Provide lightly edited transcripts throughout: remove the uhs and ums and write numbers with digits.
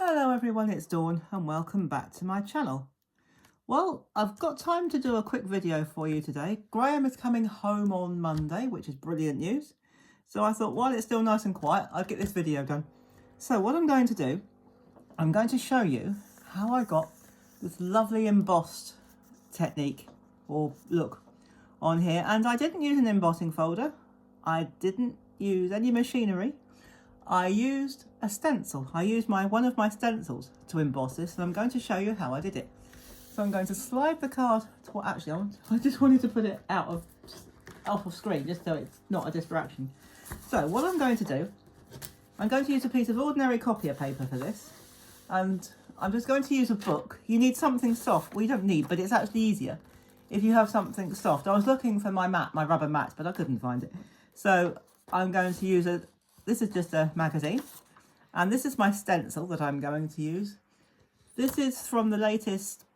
Hello everyone, it's Dawn and welcome back to my channel. Well, I've got time to do a quick video for you today. Graham is coming home on Monday, which is brilliant news. So I thought while it's still nice and quiet, I'd get this video done. So what I'm going to do, I'm going to show you how I got this lovely embossed technique or look on here. And I didn't use an embossing folder. I didn't use any machinery. I used a stencil. I used one of my stencils to emboss this, and I'm going to show you how I did it. So I'm going to slide the card to what actually I just wanted to put it off of screen just so it's not a distraction. So what I'm going to do, I'm going to use a piece of ordinary copier paper for this, and I'm just going to use a book. You need something soft. Well, you don't need, but it's actually easier if you have something soft. I was looking for my rubber mat, but I couldn't find it. So I'm going to use this is just a magazine, and this is my stencil that I'm going to use. This is from the latest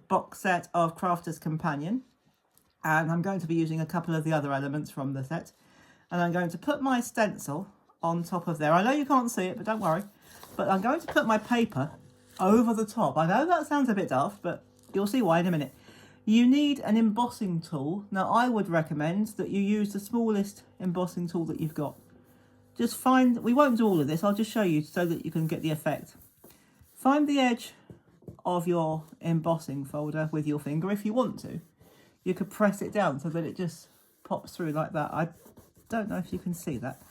box set of Crafter's Companion, and I'm going to be using a couple of the other elements from the set, and I'm going to put my stencil on top of there. I know you can't see it, but don't worry. But I'm going to put my paper over the top. I know that sounds a bit daft, but you'll see why in a minute. You need an embossing tool. Now, I would recommend that you use the smallest embossing tool that you've got. Just we won't do all of this, I'll just show you so that you can get the effect. Find the edge of your embossing folder with your finger if you want to. You could press it down so that it just pops through like that. I don't know if you can see that,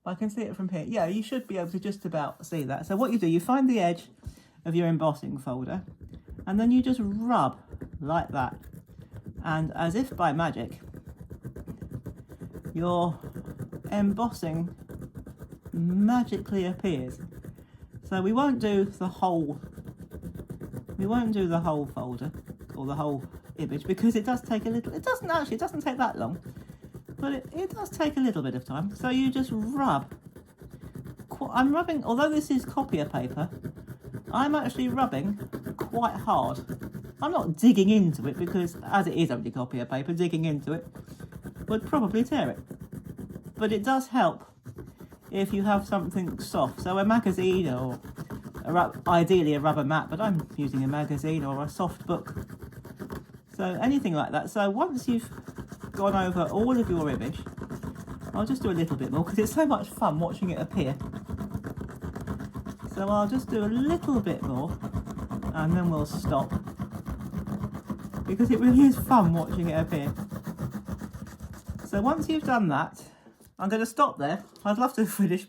but I can see it from here. Yeah, you should be able to just about see that. So what you do, you find the edge of your embossing folder, and then you just rub like that. And as if by magic, your embossing magically appears. So we won't do the whole folder or the whole image because it does take a little, it doesn't take that long, but it does take a little bit of time. So you just rub. I'm rubbing, although this is copier paper, I'm actually rubbing quite hard. I'm not digging into it because as it is only copier paper, digging into it would probably tear it, but it does help if you have something soft. So a magazine or ideally a rubber mat, but I'm using a magazine or a soft book. So anything like that. So once you've gone over all of your image, I'll just do a little bit more because it's so much fun watching it appear. So I'll just do a little bit more and then we'll stop because it really is fun watching it appear. So once you've done that, I'm going to stop there. I'd love to finish,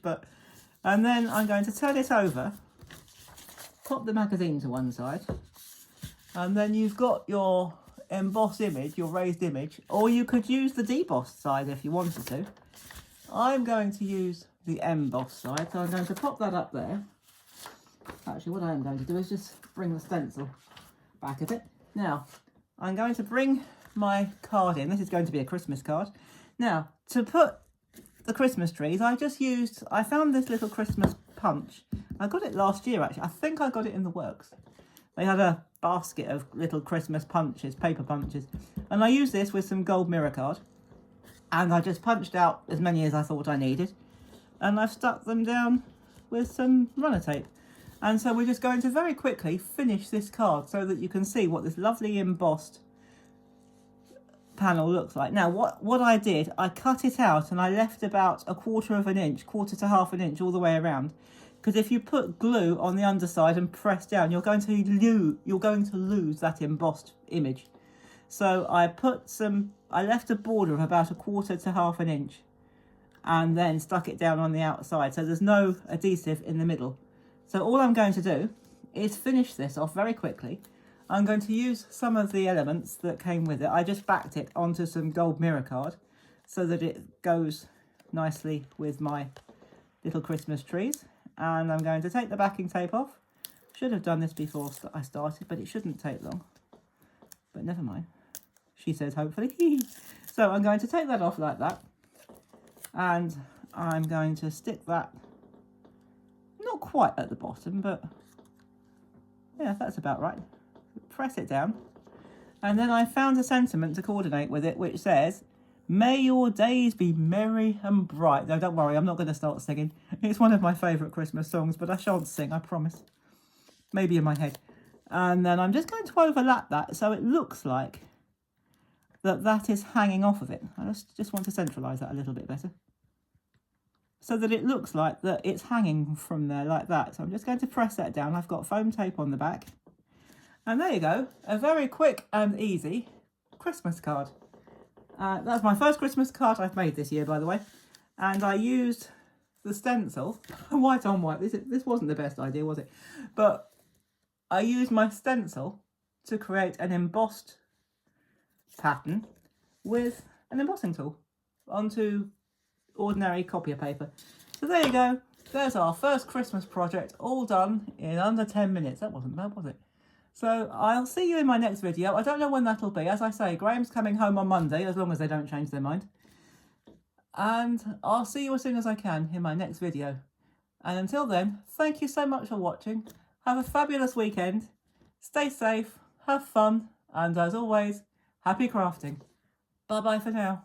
and then I'm going to turn it over, pop the magazine to one side, and then you've got your embossed image, your raised image, or you could use the debossed side if you wanted to. I'm going to use the embossed side, so I'm going to pop that up there. Actually, what I am going to do is just bring the stencil back a bit. Now, I'm going to bring my card in. This is going to be a Christmas card. Now, to put the Christmas trees, I found this little Christmas punch. I got it last year actually. I think I got it in the works. They had a basket of little Christmas punches, paper punches, and I used this with some gold mirror card, and I just punched out as many as I thought I needed, and I've stuck them down with some runner tape. And so we're just going to very quickly finish this card so that you can see what this lovely embossed panel looks like. Now what I did, I cut it out and I left about a quarter to half an inch all the way around, because if you put glue on the underside and press down, you're going to lose that embossed image. So I left a border of about a quarter to half an inch and then stuck it down on the outside so there's no adhesive in the middle. So all I'm going to do is finish this off very quickly. I'm going to use some of the elements that came with it. I just backed it onto some gold mirror card so that it goes nicely with my little Christmas trees. And I'm going to take the backing tape off. Should have done this before I started, but it shouldn't take long. But never mind. She says hopefully. So I'm going to take that off like that. And I'm going to stick that, not quite at the bottom, but yeah, that's about right. Press it down, and then I found a sentiment to coordinate with it which says, "May your days be merry and bright." No, don't worry, I'm not going to start singing. It's one of my favourite Christmas songs, but I shan't sing, I promise. maybe in my head. And then I'm just going to overlap that so it looks like that is hanging off of it. I just want to centralise that a little bit better, so that it looks like that it's hanging from there like that. So I'm just going to press that down. I've got foam tape on the back. And there you go, a very quick and easy Christmas card. That's my first Christmas card I've made this year, by the way. And I used the stencil, white on white. This wasn't the best idea, was it? But I used my stencil to create an embossed pattern with an embossing tool onto ordinary copier paper. So there you go. There's our first Christmas project, all done in under 10 minutes. That wasn't bad, was it? So I'll see you in my next video. I don't know when that'll be. As I say, Graham's coming home on Monday, as long as they don't change their mind. And I'll see you as soon as I can in my next video. And until then, thank you so much for watching. Have a fabulous weekend. Stay safe, have fun, and as always, happy crafting. Bye-bye for now.